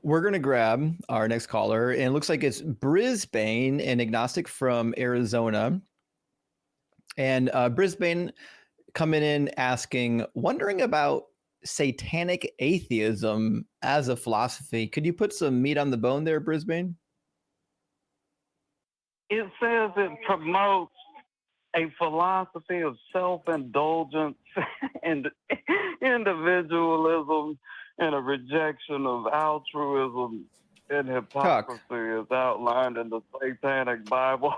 we're going to grab our next caller, and it looks like it's Brisbane, an agnostic from Arizona. And Brisbane coming in asking, wondering about satanic atheism as a philosophy. Could you put some meat on the bone there, Brisbane? It says it promotes a philosophy of self-indulgence and individualism and a rejection of altruism and hypocrisy as outlined in the Satanic Bible.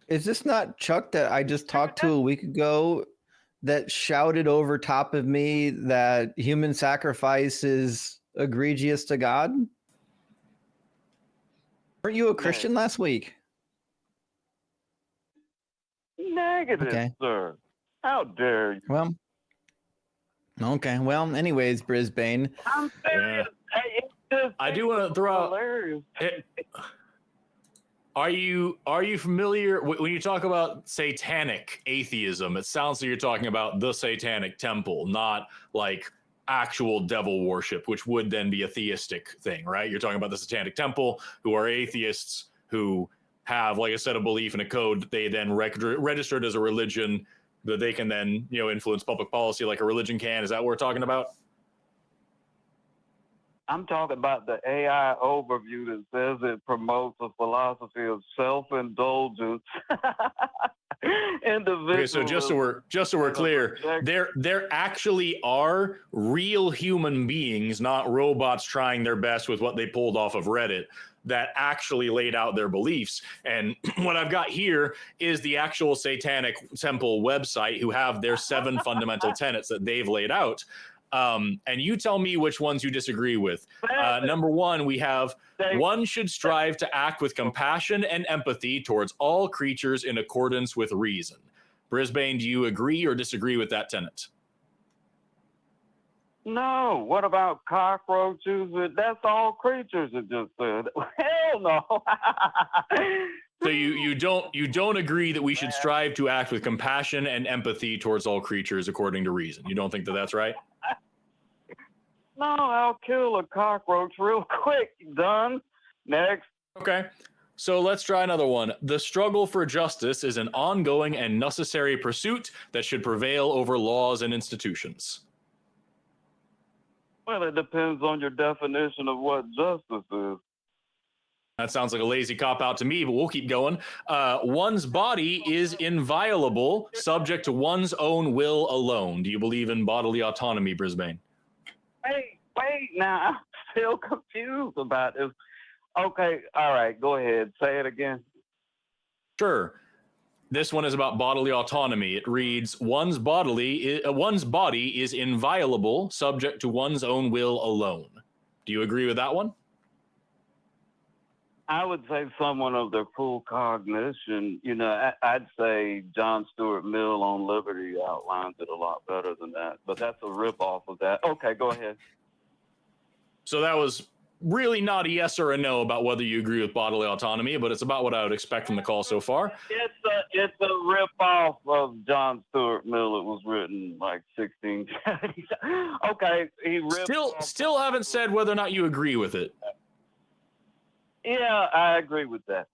Is this not Chuck that I just talked to a week ago that shouted over top of me that human sacrifice is egregious to God? Weren't you a Christian last week? Negative, sir. How dare you? Well, okay. Well, anyways, Brisbane. I'm serious. Yeah. I do want to throw hilarious. Are you familiar when you talk about satanic atheism? It sounds like you're talking about the Satanic Temple, not like actual devil worship, which would then be a theistic thing, right? You're talking about the Satanic Temple, who are atheists who have like a set of belief and a code that they then registered as a religion that they can then, influence public policy like a religion can. Is that what we're talking about? I'm talking about the AI overview that says it promotes a philosophy of self-indulgence. Okay, so just so we're clear, there actually are real human beings, not robots trying their best with what they pulled off of Reddit, that actually laid out their beliefs. And what I've got here is the actual Satanic Temple website, who have their 7 fundamental tenets that they've laid out. And you tell me which ones you disagree with. Number 1, we have one should strive to act with compassion and empathy towards all creatures in accordance with reason. Brisbane, do you agree or disagree with that tenet? No. What about cockroaches? That's all creatures, it just said. Hell no. So you don't agree that we should strive to act with compassion and empathy towards all creatures according to reason. You don't think that that's right? No, I'll kill a cockroach real quick. Done. Next. Okay. So let's try another one. The struggle for justice is an ongoing and necessary pursuit that should prevail over laws and institutions. Well, it depends on your definition of what justice is. That sounds like a lazy cop-out to me, but we'll keep going. One's body is inviolable, subject to one's own will alone. Do you believe in bodily autonomy, Brisbane? Wait, now I'm still confused about this. Okay, all right, go ahead. Say it again. Sure. This one is about bodily autonomy. It reads, one's body is inviolable, subject to one's own will alone. Do you agree with that one? I would say someone of their full cognition. I'd say John Stuart Mill on Liberty outlines it a lot better than that, but that's a ripoff of that. Okay, go ahead. So that was really not a yes or a no about whether you agree with bodily autonomy, but it's about what I would expect from the call so far. It's a ripoff of John Stuart Mill. It was written like 1670s. Okay, he ripped still haven't said whether or not you agree with it. Yeah, I agree with that.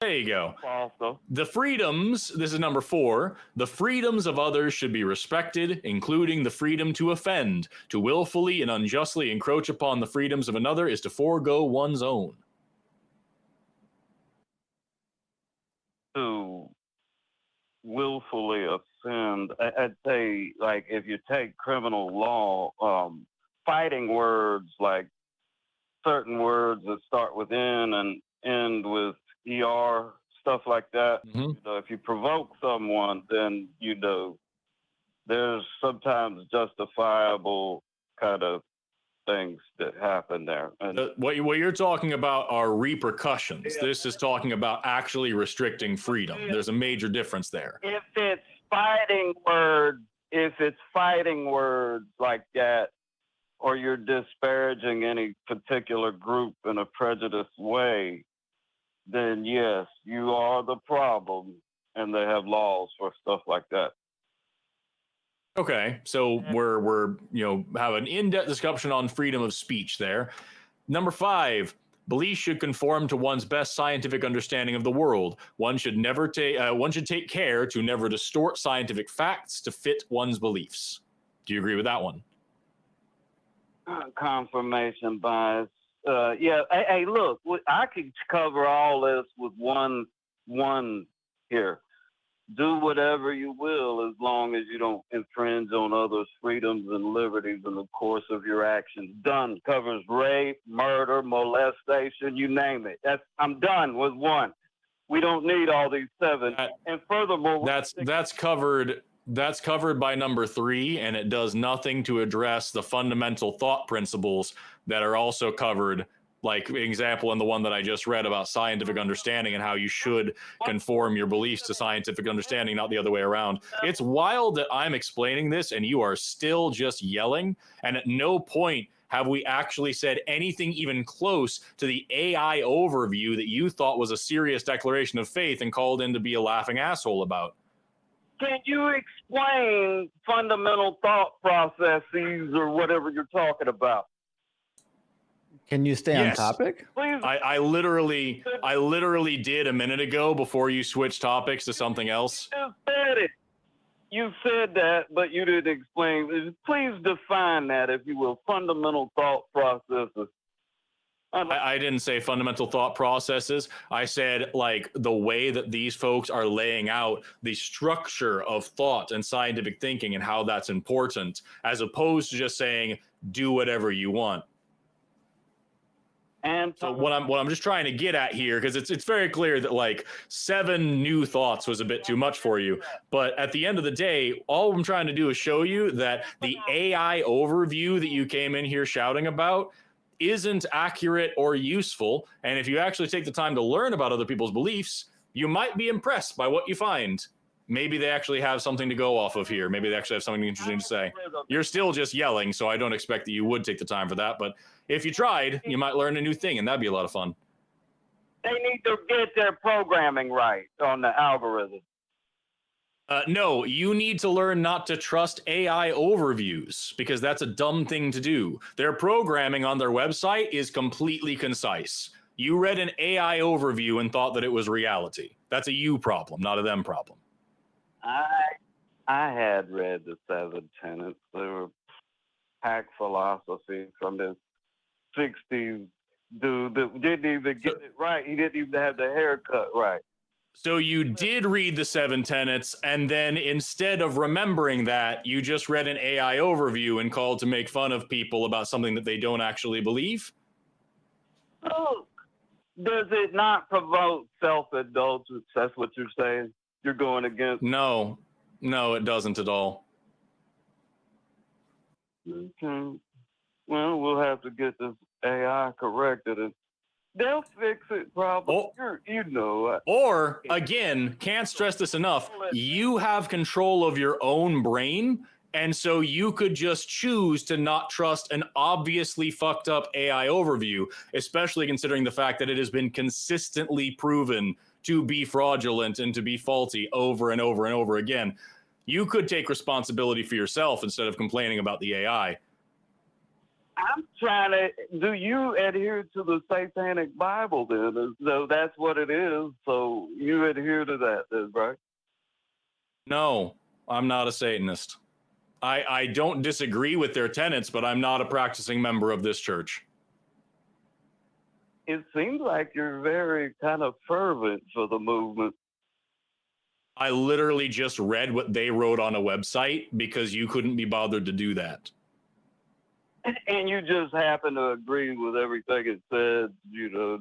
There you go. Also, the freedoms, this is number 4, the freedoms of others should be respected, including the freedom to offend. To willfully and unjustly encroach upon the freedoms of another is to forego one's own. To willfully offend, I'd say, like, if you take criminal law, fighting words, like certain words that start with N and end with ER, stuff like that. Mm-hmm. So if you provoke someone, then there's sometimes justifiable kind of things that happen there. And what you're talking about are repercussions. Yeah. This is talking about actually restricting freedom. There's a major difference there. If it's fighting words like that, or you're disparaging any particular group in a prejudiced way, then yes, you are the problem, and they have laws for stuff like that. Okay, so we're have an in-depth discussion on freedom of speech there. Number 5, beliefs should conform to one's best scientific understanding of the world. One should take care to never distort scientific facts to fit one's beliefs. Do you agree with that one? Confirmation bias. Yeah. Hey, look, I could cover all this with one here. Do whatever you will as long as you don't infringe on others' freedoms and liberties in the course of your actions. Done. Covers rape, murder, molestation, you name it. I'm done with 1. We don't need all these 7. And furthermore, that's covered by number 3, and it does nothing to address the fundamental thought principles that are also covered, like example in the one that I just read about scientific understanding and how you should conform your beliefs to scientific understanding, not the other way around. It's wild that I'm explaining this and you are still just yelling, and at no point have we actually said anything even close to the AI overview that you thought was a serious declaration of faith and called in to be a laughing asshole about. Can you explain fundamental thought processes or whatever you're talking about? Can you stay on topic? Please. I literally did a minute ago before you switched topics to something else. You said it. You said that, but you didn't explain. Please define that, if you will. Fundamental thought processes. I didn't say fundamental thought processes. I said like the way that these folks are laying out the structure of thought and scientific thinking and how that's important, as opposed to just saying do whatever you want. And so what I'm just trying to get at here, because it's very clear that like 7 new thoughts was a bit too much for you. But at the end of the day, all I'm trying to do is show you that the AI overview that you came in here shouting about isn't accurate or useful. And if you actually take the time to learn about other people's beliefs, you might be impressed by what you find. Maybe they actually have something to go off of here. Maybe they actually have something interesting to say. You're still just yelling, so I don't expect that you would take the time for that. But if you tried, you might learn a new thing, and that'd be a lot of fun. They need to get their programming right on the algorithm. No, you need to learn not to trust AI overviews, because that's a dumb thing to do. Their programming on their website is completely concise. You read an AI overview and thought that it was reality. That's a you problem, not a them problem. I had read the 7 tenets. They were hack philosophy from this 60s dude that didn't even get it right. He didn't even have the haircut right. So you did read the 7 tenets, and then instead of remembering that, you just read an AI overview and called to make fun of people about something that they don't actually believe? Look, does it not provoke self-indulgence? That's what you're saying? You're going against? No, it doesn't at all. Okay. Well, we'll have to get this AI corrected, and they'll fix it probably. Or again, can't stress this enough, you have control of your own brain, and so you could just choose to not trust an obviously fucked up AI overview, especially considering the fact that it has been consistently proven to be fraudulent and to be faulty over and over and over again. You could take responsibility for yourself instead of complaining about the AI. I'm trying to, do you adhere to the Satanic Bible then? So that's what it is. So you adhere to that then, right? No, I'm not a Satanist. I don't disagree with their tenets, but I'm not a practicing member of this church. It seems like you're very kind of fervent for the movement. I literally just read what they wrote on a website because you couldn't be bothered to do that. And you just happen to agree with everything it said,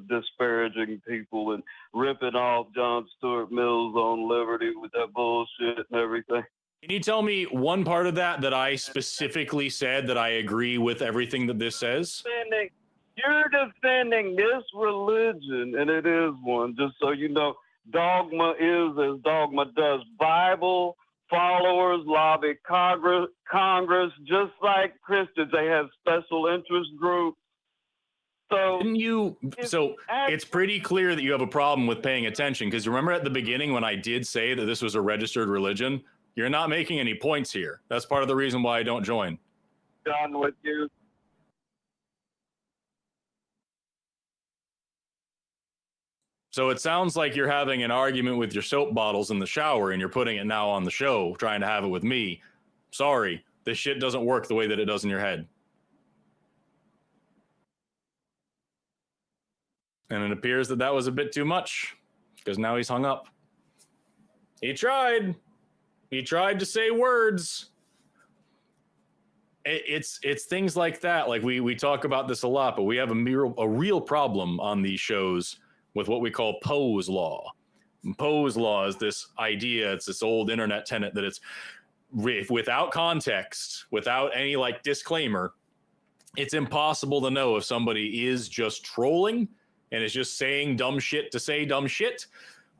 disparaging people and ripping off John Stuart Mill's on liberty with that bullshit and everything. Can you tell me one part of that I specifically said that I agree with everything that this says? You're defending this religion, and it is one, just so you know. Dogma is as dogma does. Bible followers lobby Congress, just like Christians. They have special interest groups. So it's pretty clear that you have a problem with paying attention, because remember at the beginning when I did say that this was a registered religion, You're not making any points here. That's part of the reason why I don't join. Done with you. So it sounds like you're having an argument with your soap bottles in the shower and you're putting it now on the show, trying to have it with me. Sorry, this shit doesn't work the way that it does in your head. And it appears that that was a bit too much because now he's hung up. He tried. He tried to say words. It's things like that. Like we talk about this a lot, but we have a real problem on these shows with what we call Poe's law. And Poe's law is this idea. It's this old internet tenet that it's without context, without any like disclaimer, it's impossible to know if somebody is just trolling and is just saying dumb shit to say dumb shit,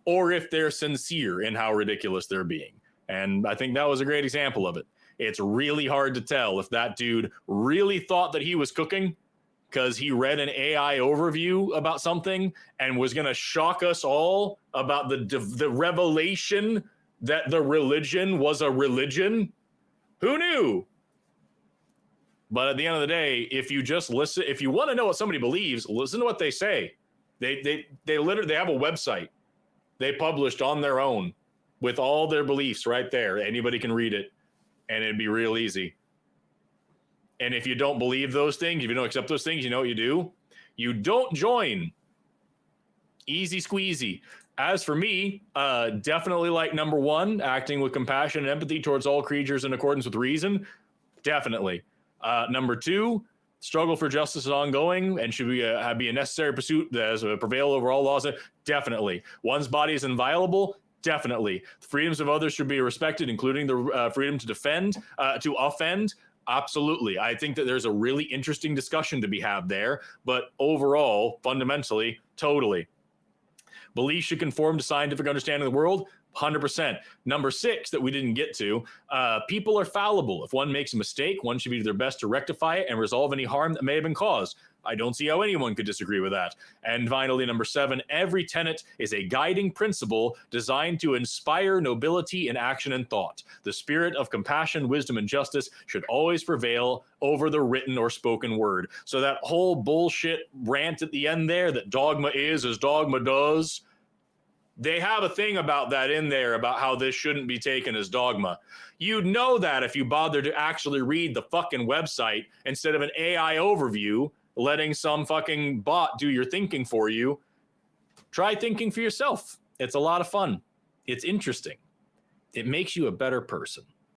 or if they're sincere in how ridiculous they're being. And I think that was a great example of it. It's really hard to tell if that dude really thought that he was cooking because he read an AI overview about something and was going to shock us all about the revelation that the religion was a religion. Who knew? But at the end of the day, if you just listen, if you want to know what somebody believes, listen to what they say. They literally have a website they published on their own with all their beliefs right there. Anybody can read it, and it'd be real easy. And if you don't believe those things, if you don't accept those things, you know what you do? You don't join. Easy squeezy. As for me, definitely like number one, acting with compassion and empathy towards all creatures in accordance with reason. Definitely. Number two, struggle for justice is ongoing and should be a necessary pursuit as prevail over all laws. Definitely. One's body is inviolable. Definitely. The freedoms of others should be respected, including the freedom to defend, to offend. Absolutely. I think that there's a really interesting discussion to be had there, but overall, fundamentally, totally. Beliefs should conform to scientific understanding of the world. 100%. Number 6 that we didn't get to, people are fallible. If one makes a mistake, one should do their best to rectify it and resolve any harm that may have been caused. I don't see how anyone could disagree with that. And finally, number 7, every tenet is a guiding principle designed to inspire nobility in action and thought. The spirit of compassion, wisdom, and justice should always prevail over the written or spoken word. So that whole bullshit rant at the end there that dogma is as dogma does, they have a thing about that in there about how this shouldn't be taken as dogma. You'd know that if you bothered to actually read the fucking website instead of an AI overview, letting some fucking bot do your thinking for you. Try thinking for yourself. It's a lot of fun. It's interesting. It makes you a better person.